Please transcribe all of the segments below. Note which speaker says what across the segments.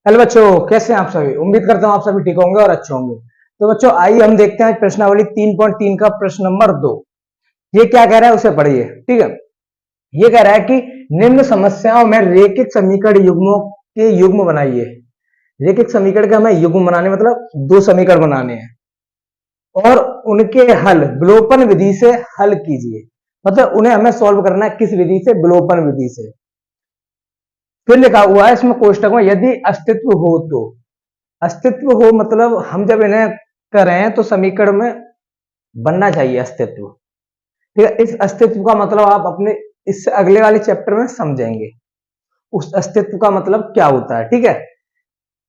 Speaker 1: Hello बच्चों, कैसे हैं आप सभी। उम्मीद करता हूँ आप सभी ठीक होंगे और अच्छे होंगे। तो बच्चों आइए हम देखते हैं प्रश्नावली 3.3 का प्रश्न नंबर 2। ये क्या कह रहा है उसे पढ़िए। ठीक है, ये कह रहा है कि निम्न समस्याओं में रेखिक समीकरण युग्मों के युग्म बनाइए। रेखिक समीकरण के हमें युग्म बनाने मतलब दो समीकरण बनाने हैं और उनके हल विलोपन विधि से हल कीजिए। मतलब उन्हें हमें सॉल्व करना है किस विधि से? विलोपन विधि से। फिर लिखा हुआ है इसमें कोष्टक में यदि अस्तित्व हो तो। अस्तित्व हो मतलब हम जब इन्हें करें तो समीकरण में बनना चाहिए अस्तित्व। ठीक है, इस अस्तित्व का मतलब आप अपने इससे अगले वाले चैप्टर में समझेंगे उस अस्तित्व का मतलब क्या होता है। ठीक है,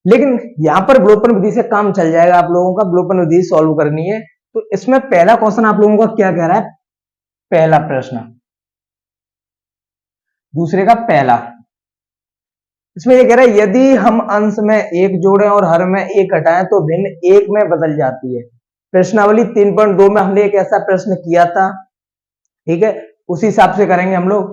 Speaker 1: लेकिन यहां पर विलोपन विधि से काम चल जाएगा आप लोगों का। विलोपन विधि सॉल्व करनी है तो इसमें पहला क्वेश्चन आप लोगों का क्या कह रहा है? पहला प्रश्न दूसरे का पहला, इसमें ये कह रहा है यदि हम अंश में एक जोड़ें और हर में एक घटाएं तो भिन्न एक में बदल जाती है। प्रश्नावली 3.2 में हमने एक ऐसा प्रश्न किया था। ठीक है, उसी हिसाब से करेंगे हम लोग।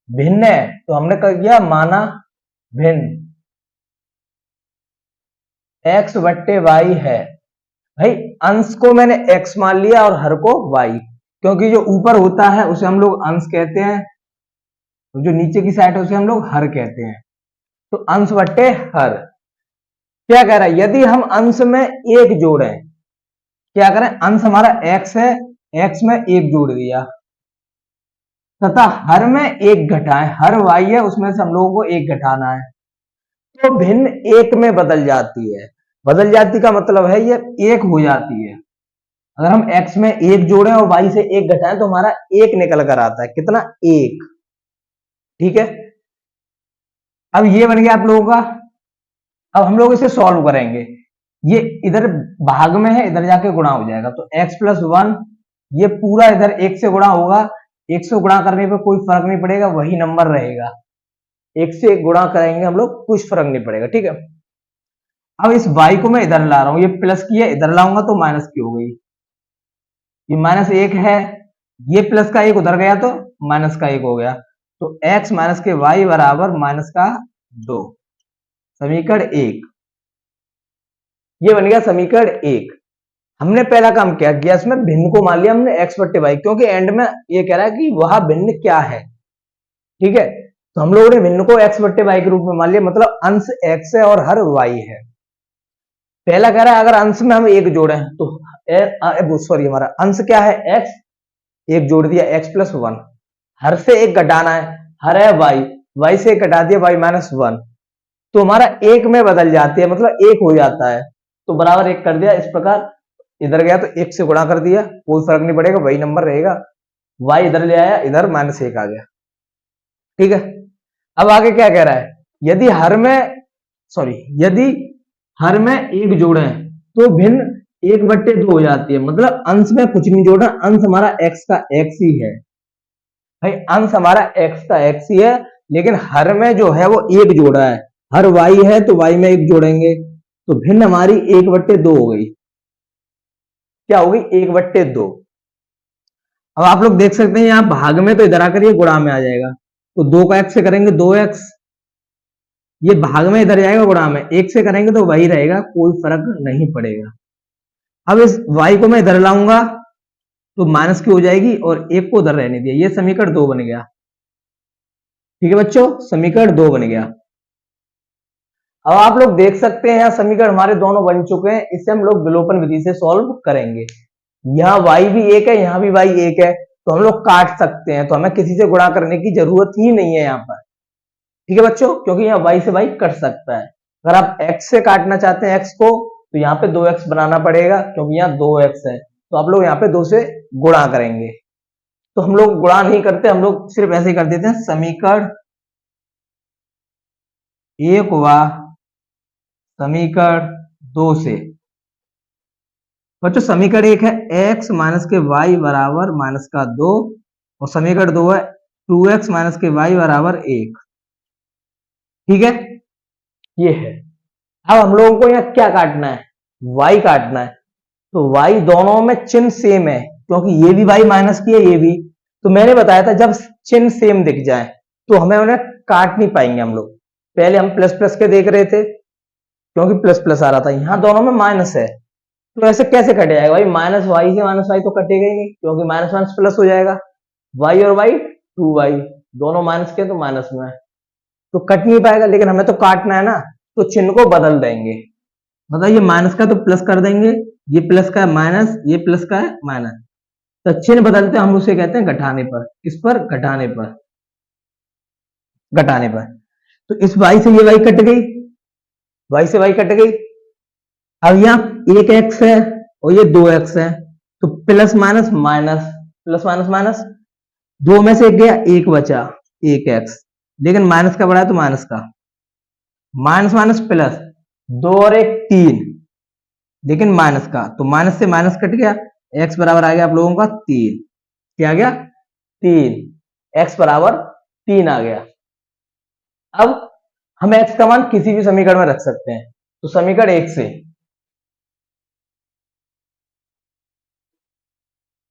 Speaker 1: भिन्न है तो हमने कर दिया माना भिन्न x बट्टे y है। भाई अंश को मैंने x मान लिया और हर को y, क्योंकि जो ऊपर होता है उसे हम लोग अंश कहते हैं, जो नीचे की साइड है उसे हम लोग हर कहते हैं। तो अंश बट्टे हर। क्या कह रहा है? यदि हम अंश में एक जोड़ें, क्या करें? अंश हमारा x है, x में एक जोड़ दिया तथा हर में एक घटाएं, हर y है उसमें से हम लोगों को एक घटाना है तो भिन्न एक में बदल जाती है। बदल जाती का मतलब है ये एक हो जाती है। अगर हम x में एक जोड़ें और y से एक घटाएं तो हमारा एक निकल कर आता है। कितना? एक। ठीक है, अब ये बन गया आप लोगों का। अब हम लोग इसे सॉल्व करेंगे। ये इधर भाग में है, इधर जाके गुणा हो जाएगा तो x प्लस 1 ये पूरा इधर एक से गुणा होगा। एक से गुणा करने पे कोई फर्क नहीं पड़ेगा, वही नंबर रहेगा। एक से एक गुणा करेंगे हम लोग, कुछ फर्क नहीं पड़ेगा। ठीक है, अब इस y को मैं इधर ला रहा हूं, ये प्लस की है इधर लाऊंगा तो माइनस की हो गई। ये माइनस एक है, ये प्लस का एक उधर गया तो माइनस का एक हो गया। तो x माइनस के y बराबर माइनस का 2। समीकरण एक ये बन गया समीकरण एक। हमने पहला काम क्या किया? इसमें भिन्न को मान लिया हमने x बट्टे वाई, क्योंकि एंड में ये कह रहा है कि वह भिन्न क्या है। ठीक है, तो हम लोगों ने भिन्न को x बट्टे वाई के रूप में मान लिया, मतलब अंश x है और हर y है। पहला कह रहा है अगर अंश में हम एक जोड़े तो सॉरी हमारा अंश क्या है? x, एक जोड़ दिया x प्लस 1, हर से एक घटाना है, हर है y से एक घटा दिया y माइनस 1 तो हमारा एक में बदल जाती है, मतलब एक हो जाता है। तो बराबर एक कर दिया। इस प्रकार इधर गया तो एक से गुणा कर दिया, कोई फर्क नहीं पड़ेगा, वही नंबर रहेगा। y इधर ले आया, इधर माइनस एक आ गया। ठीक है, अब आगे क्या कह रहा है? यदि हर में एक जोड़े तो भिन्न एक बट्टे दो हो जाती है। मतलब अंश में कुछ नहीं जोड़ना, अंश हमारा x का x ही है। भाई अंश हमारा x का x ही है, लेकिन हर में जो है वो एक जोड़ा है। हर y है तो y में एक जोड़ेंगे तो भिन्न हमारी एक बट्टे दो हो गई। क्या हो गई? एक बट्टे दो। अब आप लोग देख सकते हैं यहां भाग में तो इधर आकर ये गुणा में आ जाएगा, तो दो का x से करेंगे 2x, ये भाग में इधर जाएगा गुणा में, एक से करेंगे तो वही रहेगा, कोई फर्क नहीं पड़ेगा। अब इस y को मैं इधर लाऊंगा तो माइनस की हो जाएगी और एक को उधर रहने दिया, ये समीकरण 2 बन गया। ठीक है बच्चों, समीकरण 2 बन गया। अब आप लोग देख सकते हैं यहाँ समीकरण हमारे दोनों बन चुके हैं। इसे हम लोग विलोपन विधि से सॉल्व करेंगे। यहाँ y भी एक है, यहाँ भी y एक है, तो हम लोग काट सकते हैं, तो हमें किसी से गुणा करने की जरूरत ही नहीं है यहाँ पर। ठीक है बच्चों, क्योंकि यहाँ y से y कट सकता है। अगर आप x से काटना चाहते हैं x को तो यहाँ पे 2x बनाना पड़ेगा, क्योंकि यहाँ 2x है, तो आप लोग यहाँ पे 2 से गुणा करेंगे। तो हम लोग गुणा नहीं करते, हम लोग सिर्फ ऐसे ही कर देते हैं। समीकरण एक व समीकरण 2 से। बच्चों समीकरण एक है x माइनस के y बराबर माइनस का 2 और समीकरण 2 है 2x माइनस के y बराबर 1। ठीक है, ये है। अब हम लोगों को यहाँ क्या काटना है? y काटना है। तो y दोनों में चिन्ह सेम है, क्योंकि ये भी y माइनस की है, ये भी। तो मैंने बताया था जब चिन्ह सेम दिख जाए तो हमें उन्हें काट नहीं पाएंगे हम लोग। पहले हम प्लस प्लस के देख रहे थे, क्योंकि प्लस प्लस आ रहा था, यहाँ दोनों में माइनस है, तो ऐसे कैसे कट जाएगा भाई, माइनस वाई से माइनस वाई तो कटेगा ही नहीं, क्योंकि माइनस माइनस प्लस हो जाएगा, वाई और वाई 2y, दोनों माइनस के तो माइनस में है, तो कट नहीं पाएगा। लेकिन हमें तो काटना है ना, तो चिन्ह को बदल देंगे। बताइए, माइनस का तो प्लस कर देंगे, ये प्लस का है माइनस, ये प्लस का है माइनस, तो चिन्ह बदलते हम उसे कहते हैं घटाने पर। किस पर? घटाने पर, घटाने पर। तो इस y से ये y कट गई, y से y कट गई। अब यहाँ एक x है और ये 2x है, तो plus minus minus, plus minus minus, दो में से एक गया, एक बचा, एक x, लेकिन माइनस का बड़ा है तो माइनस का, माइनस माइनस प्लस, 2 और 1 3, लेकिन माइनस का, तो माइनस से माइनस कट गया, x बराबर आ गया आप लोगों का 3। क्या आ गया? 3, x बराबर 3 आ गया। अब हम x का मान किसी भी समीकरण में रख सकते हैं, तो समीकरण 1 से,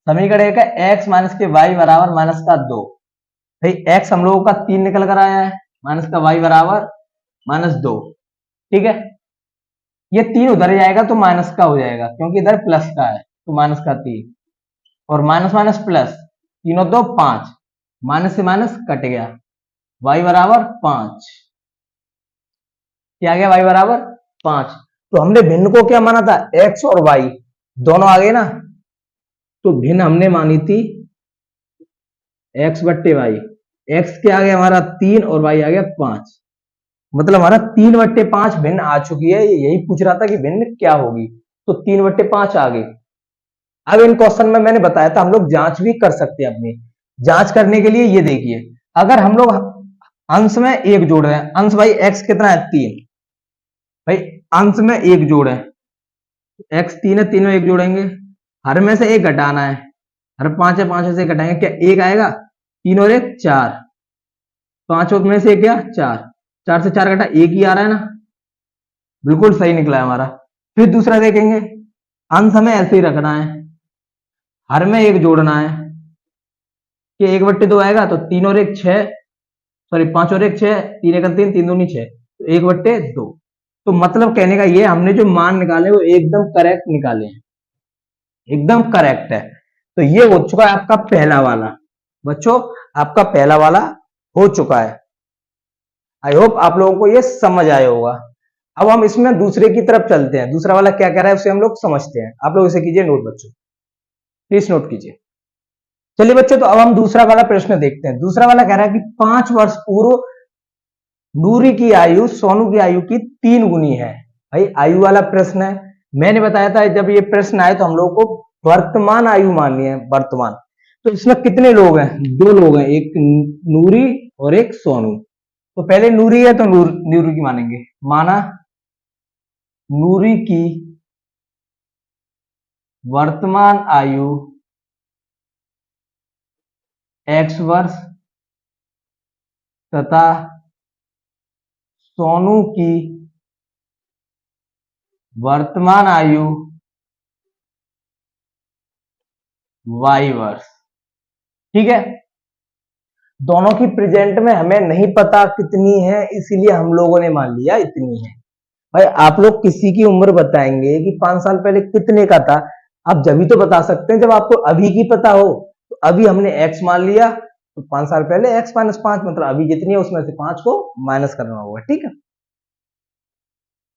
Speaker 1: समीकरण 1 है x माइनस के y बराबर माइनस का 2। भाई x हम लोगों का 3 निकल कर आया है, माइनस का y बराबर माइनस 2, ठीक है। ये 3 उधर जाएगा तो माइनस का हो जाएगा, क्योंकि इधर प्लस का है, तो माइनस का 3, और माइनस माइनस प्लस, 3 और 2 5, माइनस से माइनस कट गया, y बराबर 5। क्या आ गया? y बराबर 5। तो हमने भिन्न को क्या माना था? x और y दोनों आ गए ना, तो भिन्न हमने मानी थी x बट्टे वाई, x क्या आ गया हमारा 3 और y आ गया 5, मतलब हमारा 3/5 भिन्न आ चुकी है। यही पूछ रहा था कि भिन्न क्या होगी, तो 3/5 आ गई। अब इन क्वेश्चन में मैंने बताया था हम लोग जांच भी कर सकते हैं। अपनी जांच करने के लिए ये देखिए, अगर हम लोग अंश में एक जोड़ रहे हैं, अंश भाई x कितना है? 3, भाई अंश में एक जोड़ है, x 3 है, 3 में एक जोड़ेंगे, हर में से एक घटाना है, हर 5 है, 5 में से घटाएंगे, क्या एक आएगा? 3 और 1 4, 5 में से क्या? 4, 4 से 4 घटा, एक ही आ रहा है ना, बिल्कुल सही निकला है हमारा। फिर दूसरा देखेंगे, अंश हमें ऐसे ही रखना है, हर में एक जोड़ना है, कि 1/2 आएगा, तो 3 और 1 6, सॉरी 5 और 1 6, 3 1 3, 3 दूनी 6, तो 1/2। तो मतलब कहने का ये, हमने जो मान निकाले वो एकदम करेक्ट निकाले हैं, एकदम करेक्ट है। तो ये हो चुका है आपका पहला वाला, बच्चों आपका पहला वाला हो चुका है। आई होप आप लोगों को ये समझ आया होगा। अब हम इसमें दूसरे की तरफ चलते हैं, दूसरा वाला क्या कह रहा है उसे हम लोग समझते हैं। आप लोग इसे कीजिए नोट बच्चों, प्लीज नोट कीजिए। चलिए बच्चों, तो अब हम दूसरा वाला प्रश्न देखते हैं। दूसरा वाला कह रहा है कि 5 वर्ष पूर्व नूरी की आयु सोनू की आयु की 3 गुनी है। भाई आयु वाला प्रश्न है, मैंने बताया था जब ये प्रश्न आए तो हम लोगों को वर्तमान आयु माननी है, वर्तमान। तो इसमें कितने लोग हैं? 2 लोग हैं, एक नूरी और एक सोनू। तो पहले नूरी है तो नूरी की मानेंगे, माना नूरी की वर्तमान आयु x वर्ष तथा सोनू की वर्तमान आयु y वर्ष, ठीक है। दोनों की प्रेजेंट में हमें नहीं पता कितनी है, इसीलिए हम लोगों ने मान लिया इतनी है। भाई आप लोग किसी की उम्र बताएंगे कि 5 साल पहले कितने का था, आप जब भी तो बता सकते हैं जब आपको अभी की पता हो। तो अभी हमने x मान लिया, तो 5 साल पहले x - 5, मतलब अभी जितनी है उसमें से 5 को माइनस करना होगा, ठीक है।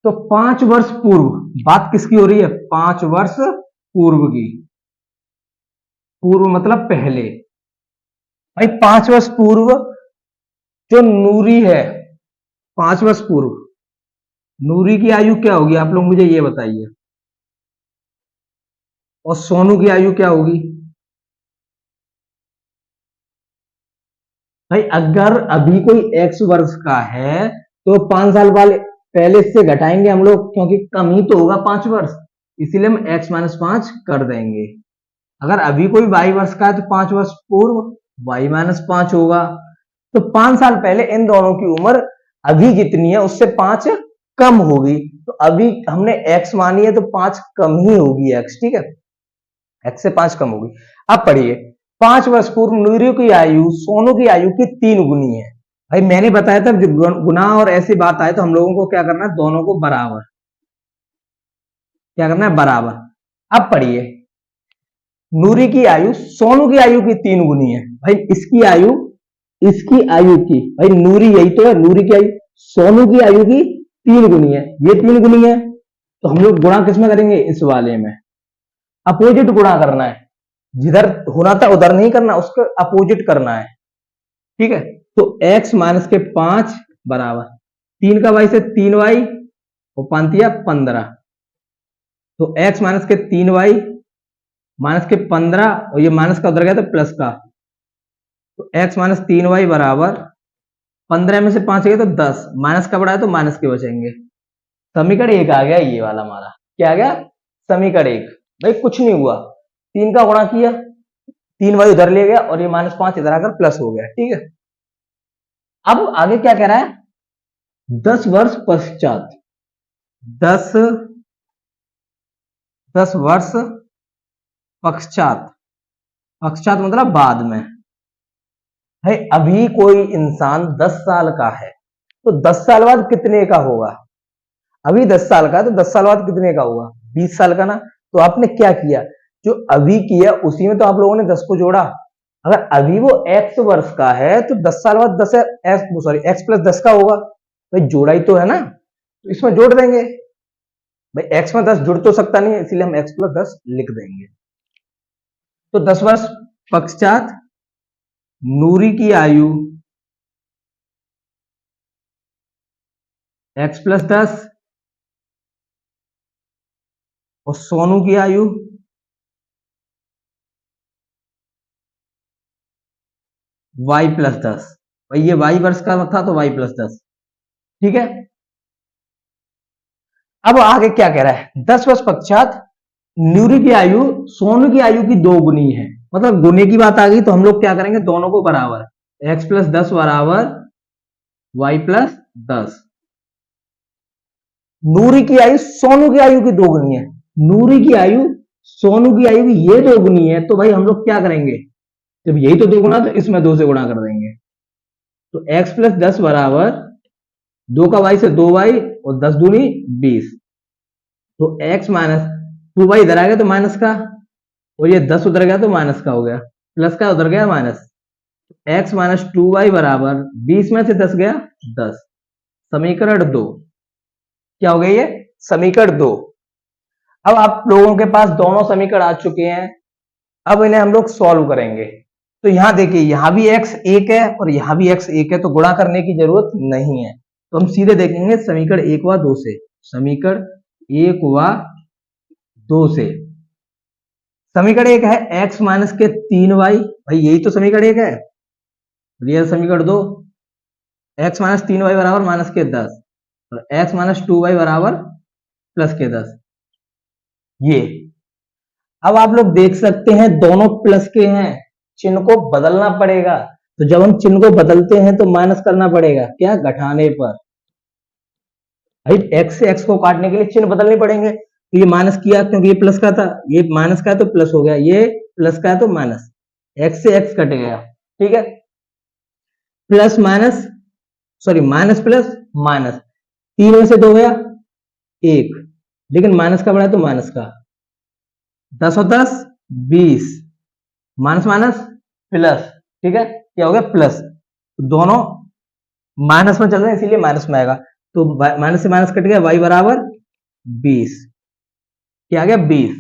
Speaker 1: तो 5 वर्ष पूर्व, बात किसकी हो रही है? 5 वर्ष पूर्व की, पूर्व मतलब पहले। भाई 5 वर्ष पूर्व जो नूरी है, 5 वर्ष पूर्व नूरी की आयु क्या होगी? आप लोग मुझे ये बताइए, और सोनू की आयु क्या होगी? भाई अगर अभी कोई x वर्ष का है तो 5 साल वाले पहले से घटाएंगे हम लोग, क्योंकि कम ही तो होगा 5 वर्ष, इसीलिए हम x - 5 कर देंगे। अगर अभी कोई y वर्ष का है तो 5 वर्ष पूर्व y - 5 होगा। तो 5 साल पहले इन दोनों की उम्र अभी जितनी है उससे 5 कम होगी। तो अभी हमने x मानी है तो 5 कम ही होगी x, ठीक है, x से 5 कम होगी। अब पढ़िए, 5 वर्ष पूर्व नूरी की आयु सोनू की आयु की 3 गुनी है। भाई मैंने बताया था गुना और ऐसी बात आए तो हम लोगों को क्या करना है? दोनों को बराबर, क्या करना है, बराबर। अब पढ़िए, नूरी की आयु सोनू की आयु की 3 गुनी है। भाई इसकी आयु की, भाई नूरी यही तो है, नूरी की आयु सोनू की आयु की 3 गुनी है, ये 3 गुनी है। तो हम लोग गुणा किसमें करेंगे, इस वाले में। अपोजिट गुणा करना है, जिधर होना था उधर नहीं करना, उसको अपोजिट करना है। ठीक है, तो x माइनस के 5 बराबर 3 का वाई से 3y और 5 दिया 15। तो x माइनस के 3y माइनस के 15 और ये माइनस का उधर गया तो प्लस का, तो x माइनस 3y बराबर 15 में से 5 गया तो 10, माइनस का बढ़ा है तो माइनस के बचेंगे। समीकरण 1 आ गया ये वाला हमारा। क्या आ गया, समीकरण 1। भाई कुछ नहीं हुआ, 3 का गुणा किया, 3y उधर ले गया और ये -5 इधर आकर प्लस हो गया। ठीक है, अब आगे क्या कह रहा है, 10 वर्ष पश्चात, 10 वर्ष पश्चात मतलब बाद में। है अभी कोई इंसान 10 साल का है तो 10 साल बाद कितने का होगा, अभी 10 साल का है तो 10 साल बाद कितने का होगा, 20 साल का ना। तो आपने क्या किया, जो अभी किया उसी में तो आप लोगों ने 10 को जोड़ा। अगर अभी वो x वर्ष का है तो 10 साल बाद 10 x प्लस 10 का होगा। भाई जोड़ा ही तो है ना, तो इसमें जोड़ देंगे। भाई x में 10 जुड़ तो सकता नहीं है, इसीलिए हम x प्लस 10 लिख देंगे। तो 10 वर्ष पश्चात नूरी की आयु x प्लस 10 और सोनू की आयु y प्लस 10। भाई ये y वर्ष का था तो y प्लस 10। ठीक है, अब आगे क्या कह रहा है, 10 वर्ष पश्चात नूरी की आयु सोनू की आयु की 2 गुनी है। मतलब गुने की बात आ गई तो हम लोग क्या करेंगे, दोनों को बराबर, x प्लस 10 बराबर y प्लस 10। नूरी की आयु सोनू की आयु की 2 गुनी है, नूरी की आयु सोनू की आयु की ये 2 गुनी है। तो भाई हम लोग क्या करेंगे, जब यही तो 2 गुना तो इसमें 2 से गुणा कर देंगे। तो x प्लस 10 बराबर 2 का y से 2y और 10 दूनी 20। तो x माइनस 2y इधर आ गया तो माइनस का, और ये 10 उधर गया तो माइनस का हो गया, प्लस का उधर गया माइनस। x माइनस 2y बराबर 20 में से 10 गया 10। समीकरण 2 क्या हो गया, ये समीकरण 2। अब आप लोगों के पास दोनों समीकरण आ चुके हैं, अब इन्हें हम लोग सॉल्व करेंगे। तो यहां देखिए, यहां भी x 1 है और यहां भी x 1 है, तो गुणा करने की जरूरत नहीं है। तो हम सीधे देखेंगे समीकरण 1 व 2 से। समीकरण 1 व 2 से, समीकरण 1 है x माइनस के 3y, भाई यही तो समीकरण 1 है। रियल समीकरण 2, x माइनस 3y बराबर माइनस के 10 और x माइनस 2y बराबर प्लस के 10। ये अब आप लोग देख सकते हैं दोनों प्लस के हैं, चिन्ह को बदलना पड़ेगा। तो जब हम चिन्ह को बदलते हैं तो माइनस करना पड़ेगा, क्या, घटाने पर। भाई x से x को काटने के लिए चिन्ह बदलने पड़ेंगे। तो ये माइनस किया क्योंकि ये प्लस का था, ये माइनस का है तो प्लस हो गया, ये प्लस का है तो माइनस, x से x कट गया। ठीक है, plus minus, sorry minus plus minus, 3 में से 2 गया 1, लेकिन माइनस का बड़ा है तो माइनस का, 10 और 10 20, माइनस माइनस प्लस। ठीक है, क्या हो गया, प्लस। तो दोनों माइनस में चल रहे हैं इसीलिए माइनस में आएगा। तो माइनस से माइनस कट गया, y बराबर 20। क्या आ गया, 20।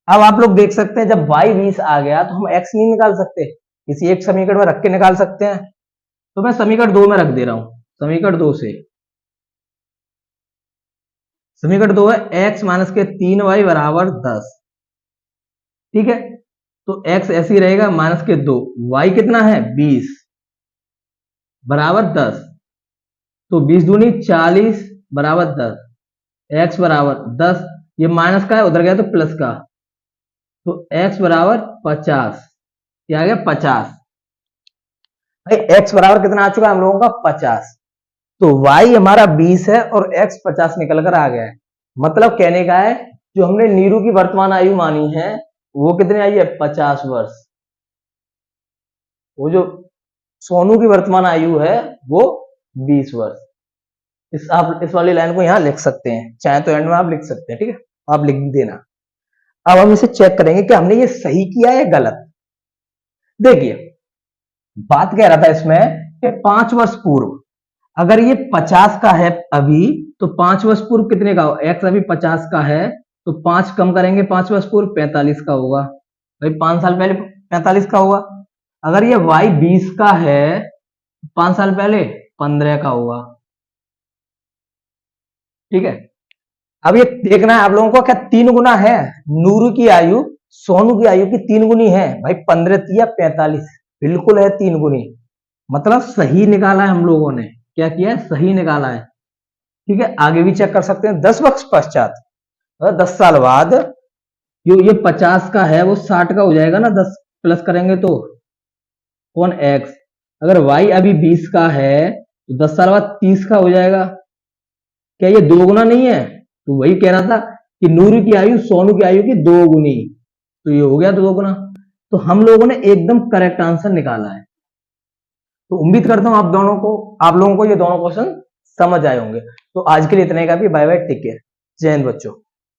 Speaker 1: अब आप लोग देख सकते हैं जब y 20 आ गया तो हम x नहीं निकाल सकते, किसी एक समीकरण में रख के निकाल सकते हैं। तो मैं समीकरण 2 में रख दे रहा हूं। समीकरण 2 से, समीकरण 2 है x माइनस के 3y बराबर 10। ठीक है, तो x ऐसे ही रहेगा, माइनस के 2, y कितना है 20 बराबर 10। तो 20 दूनी 40 बराबर 10, x बराबर 10, ये माइनस का है उधर गया तो प्लस का, तो x बराबर 50। क्या आ गया, 50। भाई x बराबर कितना आ चुका है हम लोगों का, 50। तो y हमारा 20 है और x 50 निकल कर आ गया है। मतलब कहने का है जो हमने नीरू की वर्तमान आयु मानी है वो कितनी आई है, 50 वर्ष। वो जो सोनू की वर्तमान आयु है वो 20 वर्ष। आप इस वाली लाइन को यहाँ लिख सकते हैं, चाहे तो एंड में आप लिख सकते हैं, ठीक है, आप लिख देना। अब हम इसे चेक करेंगे कि हमने ये सही किया है गलत। देखिए बात कह रहा था इसमें कि 5 वर्ष पूर्व, अगर ये 50 का है अभी, तो 5 वर्ष पूर्व कितने का हो, एक्स अभी 50 का है, तो 5 कम करेंगे 5 वर्ष पूर्व 45 का होगा, भाई 5 साल पहले 45 का होगा। अगर ये y 20 का है, 5 साल पहले 15 का होगा, ठीक है। अब ये देखना है आप लोगों को, क्या 3 गुना है, नूरू की आयु सोनू की आयु की 3 गुनी है, भाई 15 तिया 45, बिल्कुल है 3 गुनी, मतलब सही निकाला है हम लोगों ने, क्या किया है, सही निकाला है, ठीक है। आगे भी चेक कर सकते हैं, 10 वर्ष पश्चात, 10 साल बाद ये 50 का है वो 60 का हो जाएगा ना, 10 प्लस करेंगे तो कौन x, अगर y अभी 20 का है तो 10 साल बाद 30 का हो जाएगा, क्या ये 2 गुना नहीं है, तो वही कह रहा था कि नूरू की आयु सोनू की आयु की 2 गुनी, तो ये हो गया 2 गुना, तो हम लोगों ने एकदम करेक्ट आंसर निकाला है। तो उम्मीद करता हूं आप लोगों को ये दोनों क्वेश्चन समझ आए होंगे। तो आज के लिए इतने का भी, बाय बाय, टेक केयर, जय हिंद बच्चों।